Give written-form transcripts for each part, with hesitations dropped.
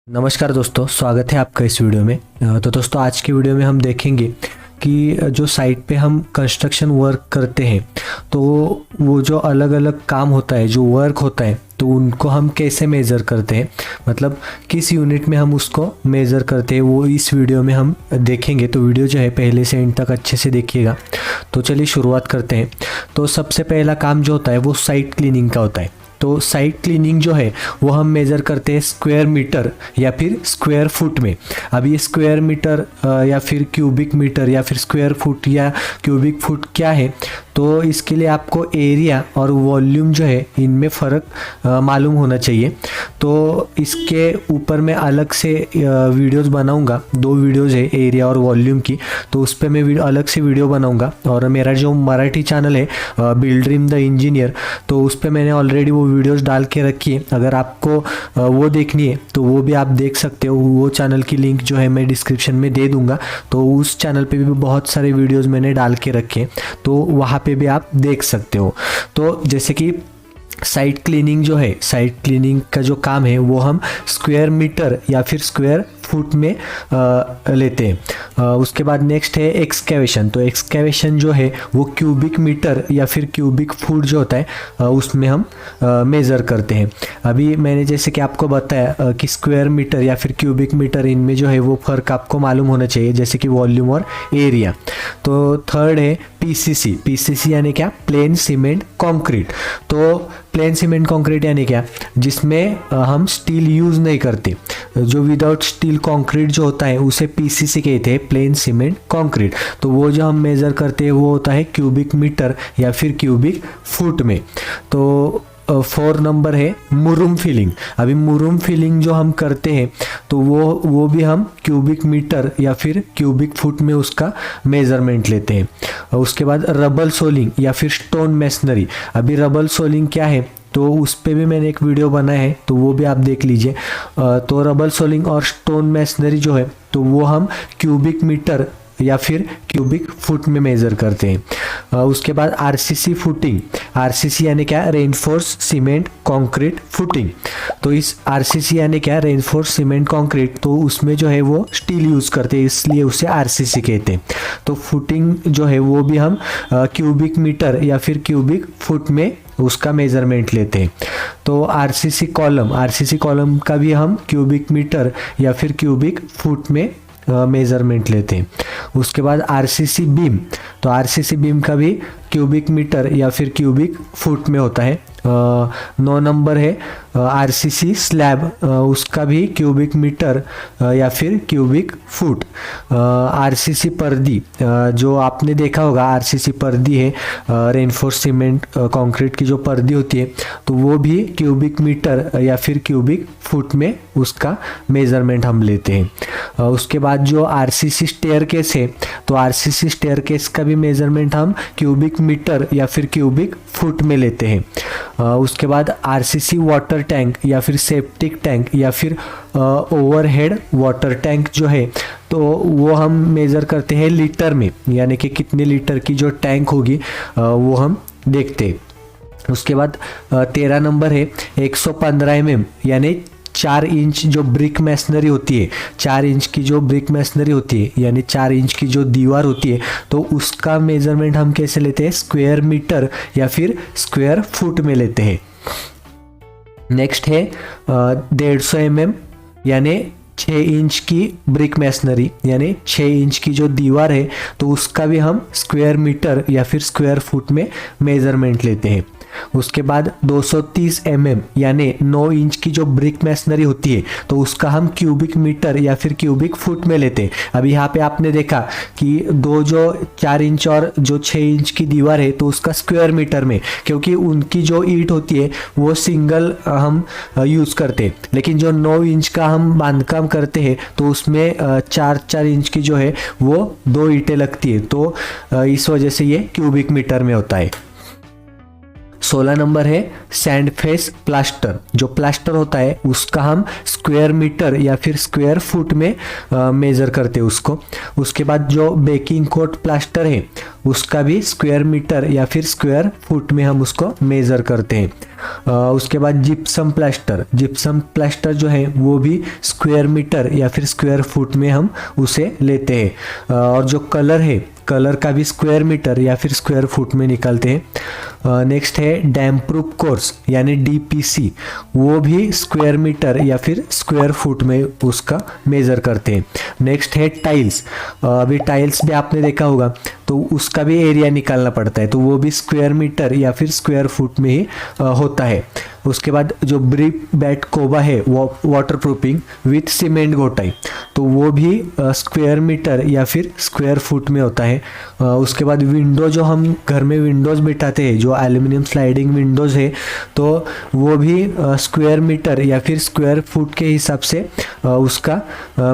नमस्कार दोस्तों, स्वागत है आपका इस वीडियो में। तो दोस्तों, आज के वीडियो में हम देखेंगे कि जो साइट पे हम कंस्ट्रक्शन वर्क करते हैं तो वो जो अलग अलग काम होता है, जो वर्क होता है, तो उनको हम कैसे मेज़र करते हैं, मतलब किस यूनिट में हम उसको मेज़र करते हैं, वो इस वीडियो में हम देखेंगे। तो वीडियो जो है पहले से एंड तक अच्छे से देखिएगा। तो चलिए शुरुआत करते हैं। तो सबसे पहला काम जो होता है वो साइट क्लीनिंग का होता है। तो साइट क्लीनिंग जो है वो हम मेज़र करते हैं स्क्वायर मीटर या फिर स्क्वायर फुट में। अब ये स्क्वायर मीटर या फिर क्यूबिक मीटर या फिर स्क्वायर फुट या क्यूबिक फुट क्या है, तो इसके लिए आपको एरिया और वॉल्यूम जो है इनमें फ़र्क मालूम होना चाहिए। तो इसके ऊपर मैं अलग से वीडियोज़ बनाऊंगा, 2 वीडियोज़ है एरिया और वॉल्यूम की, तो उस पर मैं अलग से वीडियो बनाऊंगा। और मेरा जो मराठी चैनल है बिल्ड ड्रीम द इंजीनियर, तो उस पर मैंने ऑलरेडी वो वीडियोस डाल के रखी है। अगर आपको वो देखनी है तो वो भी आप देख सकते हो। वो चैनल की लिंक जो है मैं डिस्क्रिप्शन में दे दूंगा। तो उस चैनल पे भी बहुत सारे वीडियोस मैंने डाल के रखे हैं, तो वहाँ पे भी आप देख सकते हो। तो जैसे कि साइट क्लीनिंग जो है, साइट क्लीनिंग का जो काम है वो हम स्क्वायर मीटर या फिर स्क्वायर फुट में लेते हैं। उसके बाद नेक्स्ट है एक्सकेवेशन। तो एक्सकेवेशन जो है वो क्यूबिक मीटर या फिर क्यूबिक फुट जो होता है उसमें हम मेज़र करते हैं। अभी मैंने जैसे कि आपको बताया कि स्क्वायर मीटर या फिर क्यूबिक मीटर, इनमें जो है वो फ़र्क आपको मालूम होना चाहिए, जैसे कि वॉल्यूम और एरिया। तो थर्ड है पीसीसी। पीसीसी यानी क्या? Plane cement concrete. तो प्लेन सीमेंट कंक्रीट यानी क्या? जिसमें हम स्टील यूज़ नहीं करते। जो विदाउट स्टील कंक्रीट जो होता है उसे पीसीसी कहते हैं, प्लेन सीमेंट कंक्रीट। तो वो जो हम मेज़र करते हैं वो होता है क्यूबिक मीटर या फिर क्यूबिक फुट में। तो 4 नंबर है मुरुम फिलिंग। अभी मुरुम फिलिंग जो हम करते हैं तो वो भी हम क्यूबिक मीटर या फिर क्यूबिक फुट में उसका मेज़रमेंट लेते हैं। उसके बाद रबल सोलिंग या फिर स्टोन मेसनरी। अभी रबल सोलिंग क्या है, तो उस पर भी मैंने एक वीडियो बनाया है, तो वो भी आप देख लीजिए। तो रबल सोलिंग और स्टोन मेसनरी जो है तो वो हम क्यूबिक मीटर या फिर क्यूबिक फुट में मेज़र करते हैं। उसके बाद आरसीसी फुटिंग। आरसीसी यानी क्या? Reinforce cement concrete footing. तो इस आरसीसी यानी क्या? Reinforce cement concrete. तो उसमें जो है वो स्टील यूज़ करते हैं, इसलिए उसे आरसीसी कहते हैं। तो फुटिंग जो है वो भी हम क्यूबिक मीटर या फिर क्यूबिक फुट में उसका मेज़रमेंट लेते हैं। तो आरसीसी कॉलम, आरसीसी कॉलम का भी हम क्यूबिक मीटर या फिर क्यूबिक फुट में मेज़रमेंट लेते हैं। उसके बाद आरसीसी बीम। तो आरसीसी बीम का भी क्यूबिक मीटर या फिर क्यूबिक फुट में होता है। 9 नंबर है आरसीसी स्लैब। उसका भी क्यूबिक मीटर या फिर क्यूबिक फुट। आरसीसी पर्दी, जो आपने देखा होगा आरसीसी पर्दी है, रेनफोर्स सीमेंट कंक्रीट की जो पर्दी होती है, तो वो भी क्यूबिक मीटर या फिर क्यूबिक फुट में उसका मेज़रमेंट हम लेते हैं। उसके बाद जो आरसीसी स्टेयरकेस है, तो आरसीसी स्टेयरकेस का भी मेज़रमेंट हम क्यूबिक मीटर या फिर क्यूबिक फुट में लेते हैं। उसके बाद आरसीसी वाटर टैंक या फिर सेप्टिक टैंक या फिर ओवरहेड वाटर टैंक जो है, तो वो हम मेज़र करते हैं लीटर में, यानी कि कितने लीटर की जो टैंक होगी वो हम देखते हैं। उसके बाद 13 नंबर है 115 mm यानी 4 इंच जो ब्रिक मैसनरी होती है, 4 इंच की जो ब्रिक मैसनरी होती है यानी 4 इंच की जो दीवार होती है, तो उसका मेज़रमेंट हम कैसे लेते हैं? स्क्वायर मीटर या फिर स्क्वायर फुट में लेते हैं। नेक्स्ट है 150 mm यानी 6 इंच की ब्रिक मैसनरी यानी 6 इंच की जो दीवार है, तो उसका भी हम स्क्वायर मीटर या फिर स्क्वायर फुट में मेज़रमेंट लेते हैं। उसके बाद 230 mm यानी 9 इंच की जो ब्रिक मैसनरी होती है, तो उसका हम क्यूबिक मीटर या फिर क्यूबिक फुट में लेते हैं। अब यहाँ पे आपने देखा कि जो 4 इंच और जो 6 इंच की दीवार है, तो उसका स्क्वायर मीटर में, क्योंकि उनकी जो ईंट होती है वो सिंगल हम यूज़ करते हैं। लेकिन जो 9 इंच का हम बांधकाम करते हैं तो उसमें 4 इंच की जो है वो 2 ईंटें लगती है, तो इस वजह से ये क्यूबिक मीटर में होता है। 16 नंबर है सैंड फेस प्लास्टर। जो प्लास्टर होता है उसका हम स्क्वायर मीटर या फिर स्क्वायर फुट में मेज़र करते हैं उसको। उसके बाद जो बेकिंग कोट प्लास्टर है उसका भी स्क्वायर मीटर या फिर स्क्वायर फुट में हम उसको मेज़र करते हैं। उसके बाद जिप्सम प्लास्टर जो है वो भी स्क्वायर मीटर या फिर स्क्वायर फुट में हम उसे लेते हैं। और जो कलर का भी स्क्वायर मीटर या फिर स्क्वायर फुट में निकालते हैं। नेक्स्ट है डैम प्रूफ कोर्स यानी डीपीसी, वो भी स्क्वायर मीटर या फिर स्क्वायर फुट में उसका मेज़र करते हैं। नेक्स्ट है टाइल्स। अभी टाइल्स भी आपने देखा होगा तो उसका भी एरिया निकालना पड़ता है, तो वो भी स्क्वायर मीटर या फिर स्क्वायर फुट में ही होता है। उसके बाद जो ब्रिक बैट कोबा है वाटर प्रूफिंग विथ सीमेंट घोटाई, तो वो भी स्क्वायर मीटर या फिर स्क्वायर फुट में होता है। उसके बाद विंडो, जो हम घर में विंडोज़ बिठाते हैं, जो एल्यूमिनियम स्लाइडिंग विंडोज़ है, तो वो भी स्क्वायर मीटर या फिर स्क्वायर फुट के हिसाब से उसका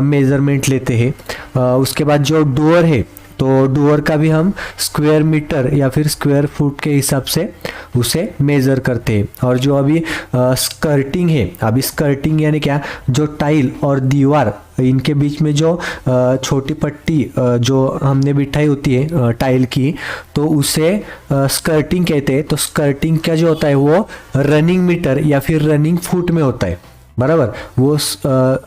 मेज़रमेंट लेते हैं। उसके बाद जो डोर है, तो डोर का भी हम स्क्वायर मीटर या फिर स्क्वायर फुट के हिसाब से उसे मेज़र करते हैं। और जो अभी स्कर्टिंग है, अभी स्कर्टिंग यानी क्या, जो टाइल और दीवार इनके बीच में जो छोटी पट्टी जो हमने बिठाई होती है टाइल की, तो उसे स्कर्टिंग कहते हैं। तो स्कर्टिंग का जो होता है वो रनिंग मीटर या फिर रनिंग फुट में होता है, बराबर। वो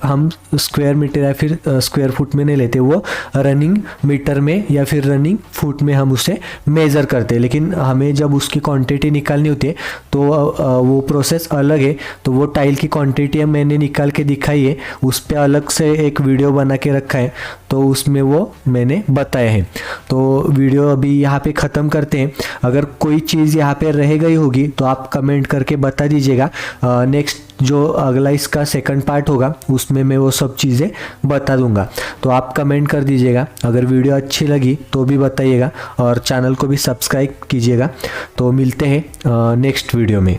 हम स्क्वायर मीटर या फिर स्क्वायर फुट में नहीं लेते, वो रनिंग मीटर में या फिर रनिंग फुट में हम उसे मेज़र करते हैं। लेकिन हमें जब उसकी क्वांटिटी निकालनी होती है तो वो प्रोसेस अलग है। तो वो टाइल की क्वांटिटी मैंने निकाल के दिखाई है, उस पर अलग से एक वीडियो बना के रखा है, तो उसमें वो मैंने बताया है। तो वीडियो अभी यहाँ पे ख़त्म करते हैं। अगर कोई चीज़ यहाँ पे रह गई होगी तो आप कमेंट करके बता दीजिएगा। नेक्स्ट जो अगला इसका सेकंड पार्ट होगा उसमें मैं वो सब चीज़ें बता दूंगा, तो आप कमेंट कर दीजिएगा। अगर वीडियो अच्छी लगी तो भी बताइएगा और चैनल को भी सब्सक्राइब कीजिएगा। तो मिलते हैं नेक्स्ट वीडियो में।